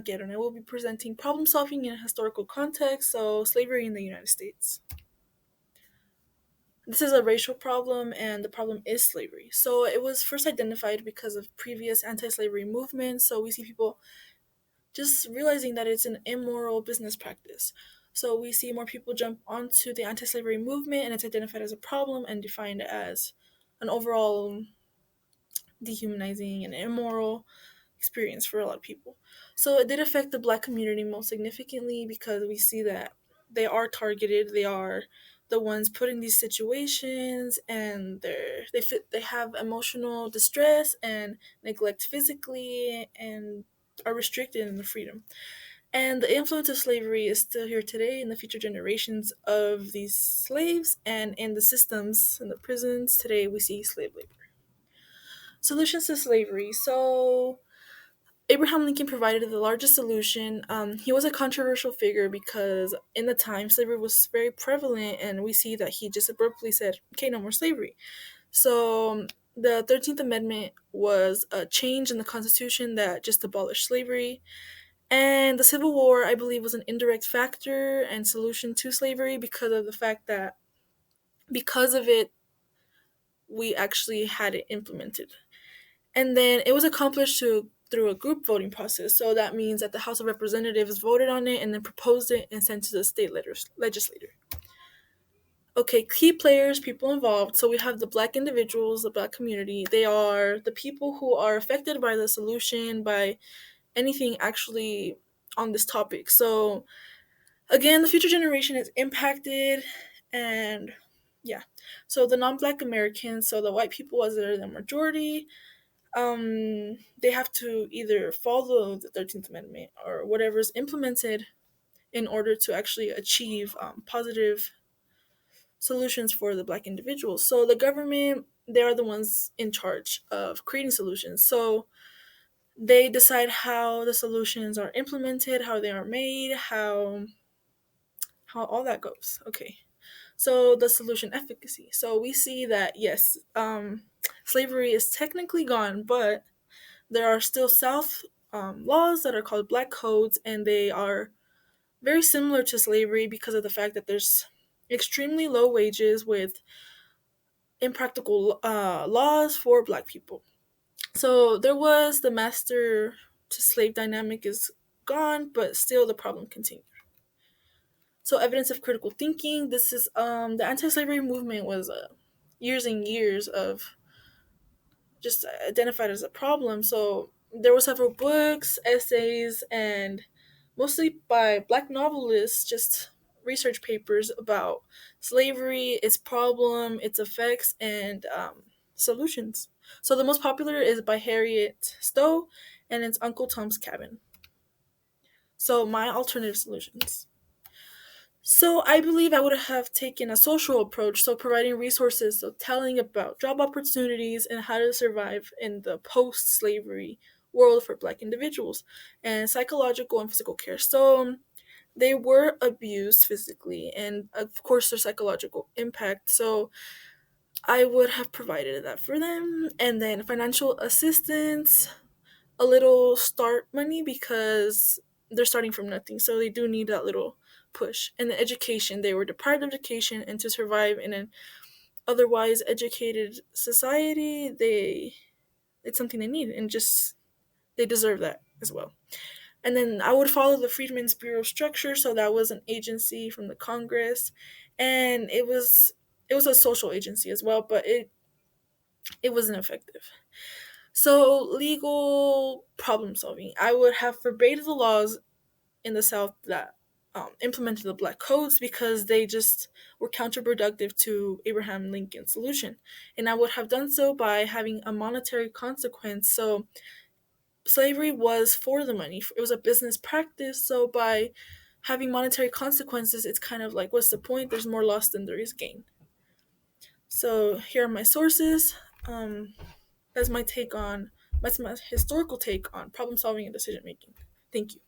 Manquero, and I will be presenting problem solving in a historical context, so slavery in the United States. This is a racial problem, and the problem is slavery. So it was first identified because of previous anti slavery movements. So we see people just realizing that it's an immoral business practice. So we see more people jump onto the anti slavery movement, and it's identified as a problem and defined as an overall dehumanizing and immoral experience for a lot of people. So it did affect the black community most significantly because we see that they are targeted, they are the ones put in these situations, and they have emotional distress and neglect physically and are restricted in their freedom. And the influence of slavery is still here today in the future generations of these slaves and in the systems in the prisons today we see slave labor. Solutions to slavery. So Abraham Lincoln provided the largest solution. He was a controversial figure because in the time slavery was very prevalent, and we see that he just abruptly said, "Okay, no more slavery." So the 13th Amendment was a change in the Constitution that just abolished slavery. And the Civil War, I believe, was an indirect factor and solution to slavery because of the fact that because of it, we actually had it implemented. And then it was accomplished through a group voting process. So that means that the House of Representatives voted on it and then proposed it and sent to the state legislature. Okay, key players, people involved. So we have the black individuals, the black community. They are the people who are affected by the solution, by anything actually on this topic. So again, the future generation is impacted, and yeah. So the non-black Americans, so the white people as they're the majority, they have to either follow the 13th Amendment or whatever is implemented in order to actually achieve positive solutions for the black individuals. So the government, they are the ones in charge of creating solutions. So they decide how the solutions are implemented, how they are made, how all that goes. Okay. So the solution efficacy. So we see that yes, slavery is technically gone, but there are still South laws that are called black codes, and they are very similar to slavery because of the fact that there's extremely low wages with impractical laws for black people. So there was the master to slave dynamic is gone, but still the problem continued. So evidence of critical thinking. This is the anti-slavery movement was years and years of just identified as a problem. So there were several books, essays, and mostly by black novelists, just research papers about slavery, its problem, its effects, and solutions. So the most popular is by Harriet Stowe, and it's Uncle Tom's Cabin. So my alternative solutions. So I believe I would have taken a social approach, so providing resources, so telling about job opportunities and how to survive in the post-slavery world for black individuals, and psychological and physical care. So they were abused physically, and of course their psychological impact. So I would have provided that for them, and then financial assistance, a little start money because they're starting from nothing, so they do need that little push. And the education, they were deprived of education, and to survive in an otherwise educated society, they it's something they need, and just they deserve that as well. And then I would follow the Freedmen's Bureau structure, so that was an agency from the Congress, and it was a social agency as well, but it wasn't effective. So legal problem solving, I would have forbade the laws in the South that implemented the black codes because they just were counterproductive to Abraham Lincoln's solution. And I would have done so by having a monetary consequence. So slavery was for the money, it was a business practice. So by having monetary consequences, it's kind of like, what's the point? There's more loss than there is gain. So here are my sources. That's my take on, that's my historical take on problem solving and decision making. Thank you.